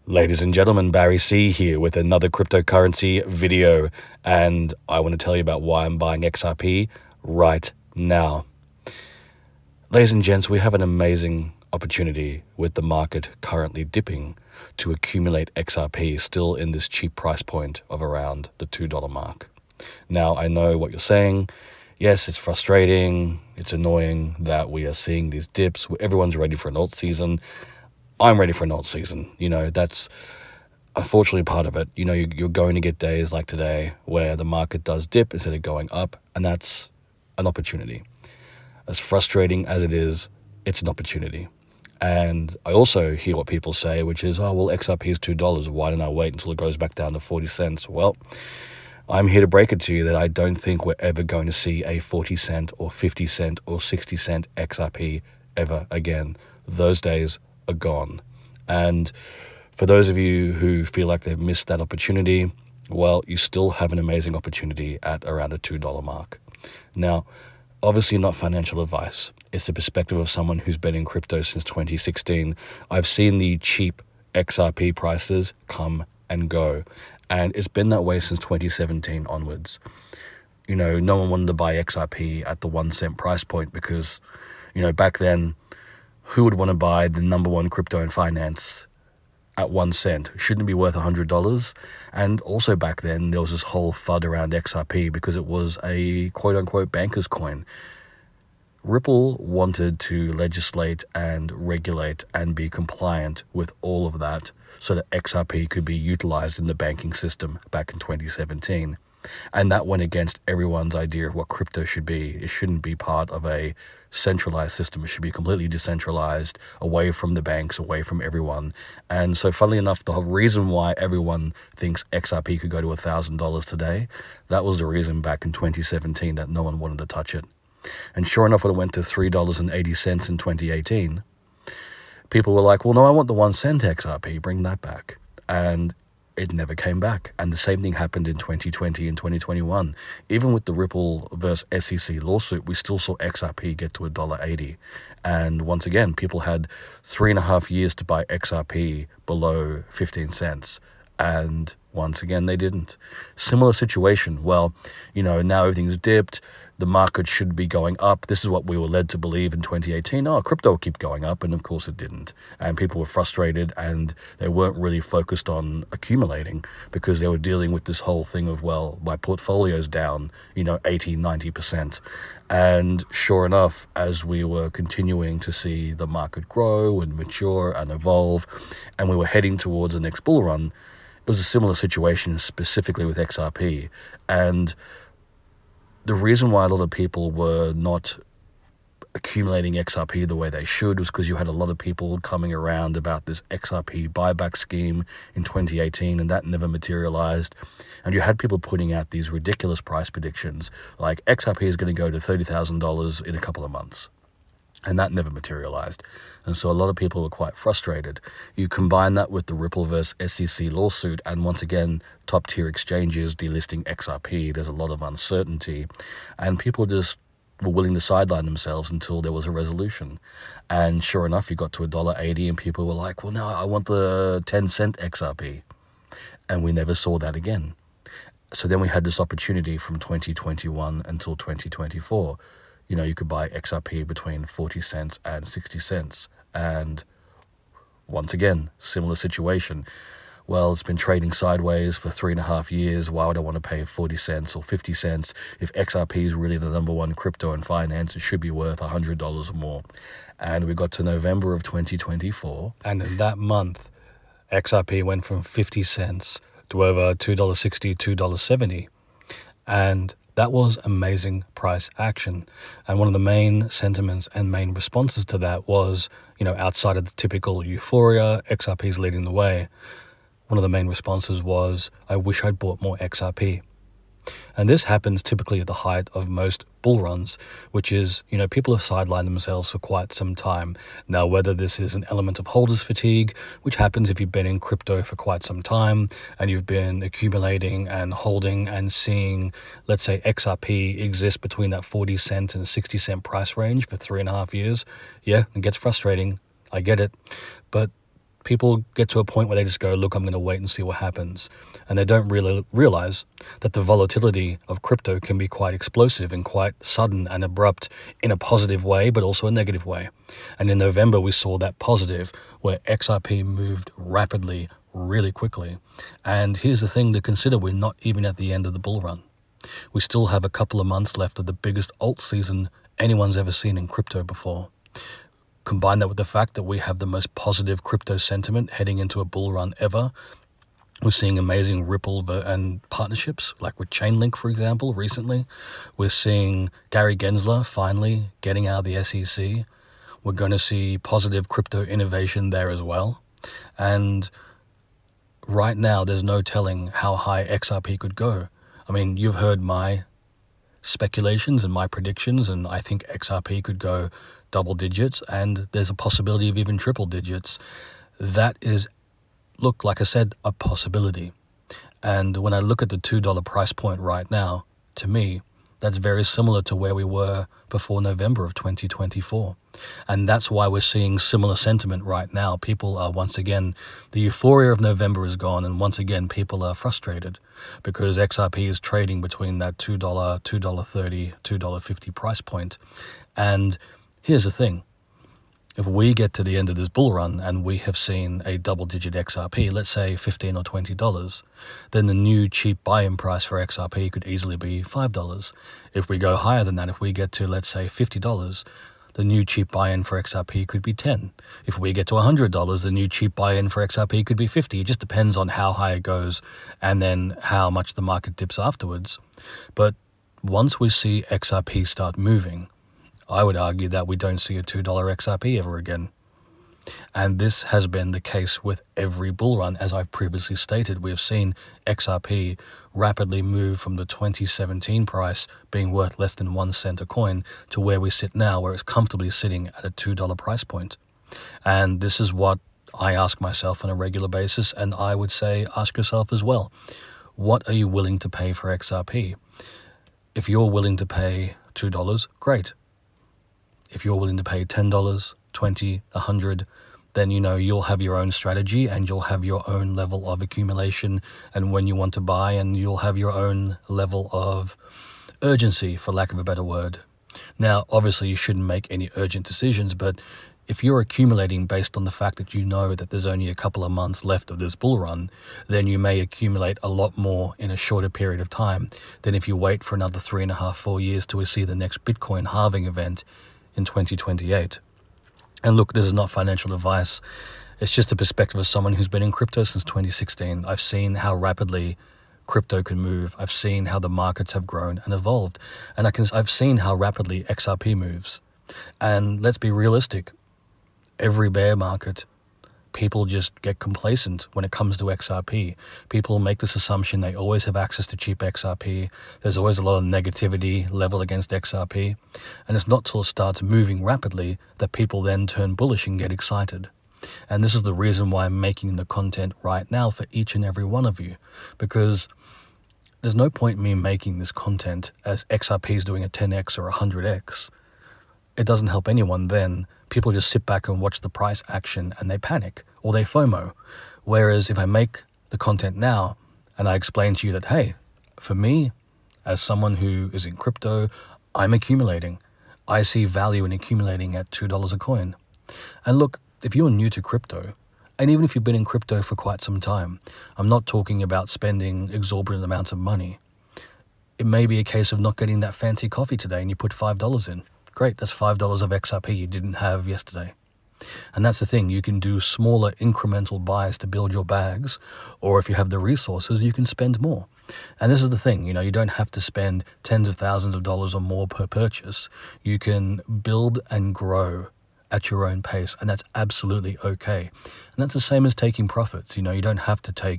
Ladies and gentlemen, Barry C here with another cryptocurrency video, and I want to tell you about why I'm buying XRP right now. Ladies and gents, we have an amazing opportunity with the market currently dipping to accumulate XRP, still in this cheap price point of around the $2 mark. Now, I know what you're saying. Yes, it's frustrating, it's annoying that we are seeing these dips. Everyone's ready for an alt season. I'm ready for an alt season. That's unfortunately part of it. You're going to get days like today where the market does dip instead of going up, and that's an opportunity. As frustrating as it is, it's an opportunity. And I also hear what people say, which is, oh, well, XRP is $2. Why didn't I wait until it goes back down to 40 cents? Well, I'm here to break it to you that I don't think we're ever going to see a 40 cent or 50 cent or 60 cent XRP ever again. Those days are gone. And for those of you who feel like they've missed that opportunity, well, you still have an amazing opportunity at around a $2 mark. Now, obviously not financial advice. It's the perspective of someone who's been in crypto since 2016. I've seen the cheap XRP prices come and go, and it's been that way since 2017 onwards. No one wanted to buy XRP at the 1 cent price point because, back then, who would want to buy the number one crypto in finance at 1 cent? Shouldn't it be worth $100? And also back then, there was this whole FUD around XRP because it was a quote-unquote banker's coin. Ripple wanted to legislate and regulate and be compliant with all of that so that XRP could be utilized in the banking system back in 2017. And that went against everyone's idea of what crypto should be. It shouldn't be part of a centralized system. It should be completely decentralized, away from the banks, away from everyone. And so funnily enough, the whole reason why everyone thinks XRP could go to $1,000 today, that was the reason back in 2017 that no one wanted to touch it. And sure enough, when it went to $3.80 in 2018, people were like, well, no, I want the 1 cent XRP, bring that back. And it never came back. And the same thing happened in 2020 and 2021. Even with the Ripple versus SEC lawsuit, we still saw XRP get to $1.80. And once again, people had 3.5 years to buy XRP below 15 cents. And once again, they didn't. Similar situation. Well, now everything's dipped. The market should be going up. This is what we were led to believe in 2018. Oh, crypto will keep going up. And of course it didn't. And people were frustrated and they weren't really focused on accumulating because they were dealing with this whole thing of, well, my portfolio's down, 80, 90%. And sure enough, as we were continuing to see the market grow and mature and evolve, and we were heading towards the next bull run, it was a similar situation specifically with XRP. And the reason why a lot of people were not accumulating XRP the way they should was because you had a lot of people coming around about this XRP buyback scheme in 2018, and that never materialized. And you had people putting out these ridiculous price predictions, like XRP is going to go to $30,000 in a couple of months. And that never materialized. And so a lot of people were quite frustrated. You combine that with the Ripple versus SEC lawsuit, and once again, top-tier exchanges delisting XRP. There's a lot of uncertainty. And people just were willing to sideline themselves until there was a resolution. And sure enough, you got to $1.80, and people were like, well, no, I want the 10 cent XRP. And we never saw that again. So then we had this opportunity from 2021 until 2024. You could buy XRP between 40 cents and 60 cents. And once again, similar situation. Well, it's been trading sideways for 3.5 years. Why would I want to pay 40 cents or 50 cents? If XRP is really the number one crypto in finance, it should be worth $100 or more. And we got to November of 2024. And in that month, XRP went from 50 cents to over $2.60, $2.70. And that was amazing price action. And one of the main sentiments and main responses to that was, outside of the typical euphoria, XRP is leading the way. One of the main responses was, I wish I'd bought more XRP. And this happens typically at the height of most bull runs, which is, people have sidelined themselves for quite some time. Now, whether this is an element of holders fatigue, which happens if you've been in crypto for quite some time and you've been accumulating and holding and seeing, let's say, XRP exist between that 40 cent and 60 cent price range for 3.5 years. Yeah, it gets frustrating. I get it. But people get to a point where they just go, look, I'm going to wait and see what happens. And they don't really realize that the volatility of crypto can be quite explosive and quite sudden and abrupt in a positive way, but also a negative way. And in November, we saw that positive where XRP moved rapidly, really quickly. And here's the thing to consider, we're not even at the end of the bull run. We still have a couple of months left of the biggest alt season anyone's ever seen in crypto before. Combine that with the fact that we have the most positive crypto sentiment heading into a bull run ever. We're seeing amazing Ripple and partnerships, like with Chainlink, for example, recently. We're seeing Gary Gensler finally getting out of the SEC. We're going to see positive crypto innovation there as well. And right now, there's no telling how high XRP could go. I mean, you've heard my speculations and my predictions, and I think XRP could go double digits, and there's a possibility of even triple digits. That is, look, like I said, a possibility. And when I look at the $2 price point right now, to me, that's very similar to where we were before November of 2024. And that's why we're seeing similar sentiment right now. People are once again, the euphoria of November is gone, and once again, people are frustrated because XRP is trading between that $2, $2.30, $2.50 price point. And here's the thing. If we get to the end of this bull run and we have seen a double-digit XRP, let's say $15 or $20, then the new cheap buy-in price for XRP could easily be $5. If we go higher than that, if we get to, let's say, $50, the new cheap buy-in for XRP could be $10. If we get to $100, the new cheap buy-in for XRP could be $50. It just depends on how high it goes and then how much the market dips afterwards. But once we see XRP start moving, I would argue that we don't see a $2 XRP ever again. And this has been the case with every bull run. As I've previously stated, we have seen XRP rapidly move from the 2017 price being worth less than 1 cent a coin to where we sit now, where it's comfortably sitting at a $2 price point. And this is what I ask myself on a regular basis, and I would say ask yourself as well. What are you willing to pay for XRP? If you're willing to pay $2, great. If you're willing to pay $10, $20, $100, then you'll have your own strategy and you'll have your own level of accumulation and when you want to buy, and you'll have your own level of urgency, for lack of a better word. Now, obviously, you shouldn't make any urgent decisions, but if you're accumulating based on the fact that you know that there's only a couple of months left of this bull run, then you may accumulate a lot more in a shorter period of time than if you wait for another 3.5, 4 years till we see the next Bitcoin halving event in 2028. And look, this is not financial advice. It's just a perspective of someone who's been in crypto since 2016. I've seen how rapidly crypto can move. I've seen how the markets have grown and evolved. And I've seen how rapidly XRP moves. And let's be realistic. Every bear market, people just get complacent when it comes to XRP. People make this assumption they always have access to cheap XRP. There's always a lot of negativity leveled against XRP. And it's not till it starts moving rapidly that people then turn bullish and get excited. And this is the reason why I'm making the content right now for each and every one of you. Because there's no point in me making this content as XRP is doing a 10x or a 100x. It doesn't help anyone then. People just sit back and watch the price action and they panic or they FOMO. Whereas if I make the content now and I explain to you that, hey, for me, as someone who is in crypto, I'm accumulating. I see value in accumulating at $2 a coin. And look, if you're new to crypto, and even if you've been in crypto for quite some time, I'm not talking about spending exorbitant amounts of money. It may be a case of not getting that fancy coffee today and you put $5 in. Great, that's $5 of XRP you didn't have yesterday. And that's the thing, you can do smaller incremental buys to build your bags, or if you have the resources, you can spend more. And this is the thing, you don't have to spend tens of thousands of dollars or more per purchase. You can build and grow at your own pace, and that's absolutely okay. And that's the same as taking profits. You don't have to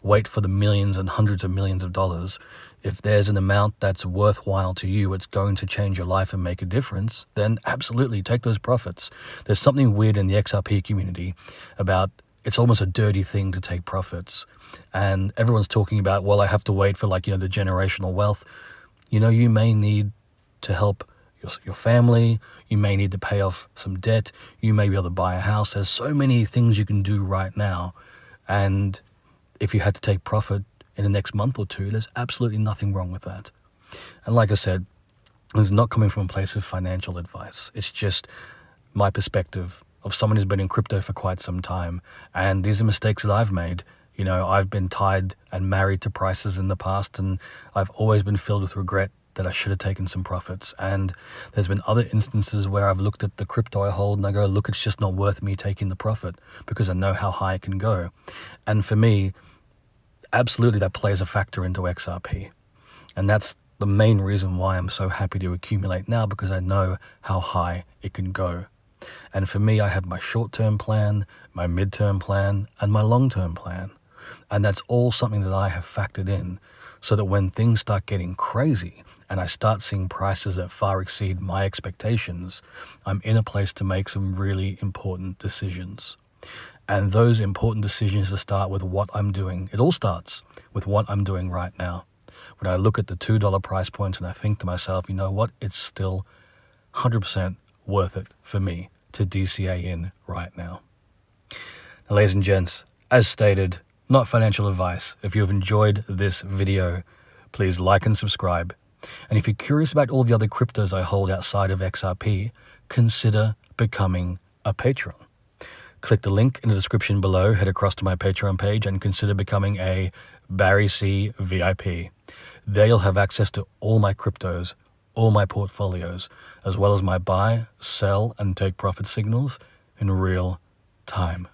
wait for the millions and hundreds of millions of dollars. If there's an amount that's worthwhile to you, it's going to change your life and make a difference, then absolutely take those profits. There's something weird in the XRP community about it's almost a dirty thing to take profits. And everyone's talking about, well, I have to wait for the generational wealth. You may need to help your family. You may need to pay off some debt. You may be able to buy a house. There's so many things you can do right now. And if you had to take profit in the next month or two, there's absolutely nothing wrong with that. And like I said, it's not coming from a place of financial advice. It's just my perspective of someone who's been in crypto for quite some time. And these are mistakes that I've made. You know, I've been tied and married to prices in the past, and I've always been filled with regret that I should have taken some profits. And there's been other instances where I've looked at the crypto I hold and I go, look, it's just not worth me taking the profit because I know how high it can go. And for me, absolutely that plays a factor into XRP. And that's the main reason why I'm so happy to accumulate now, because I know how high it can go. And for me, I have my short-term plan, my mid-term plan, and my long-term plan. And that's all something that I have factored in, so that when things start getting crazy and I start seeing prices that far exceed my expectations, I'm in a place to make some really important decisions. And those important decisions start with what I'm doing. It all starts with what I'm doing right now. When I look at the $2 price point and I think to myself, you know what, it's still 100% worth it for me to DCA in right now. Now, ladies and gents, as stated, not financial advice. If you have enjoyed this video, please like and subscribe. And if you're curious about all the other cryptos I hold outside of XRP, consider becoming a patron. Click the link in the description below, head across to my Patreon page, and consider becoming a Barry C VIP. There you'll have access to all my cryptos, all my portfolios, as well as my buy, sell, and take profit signals in real time.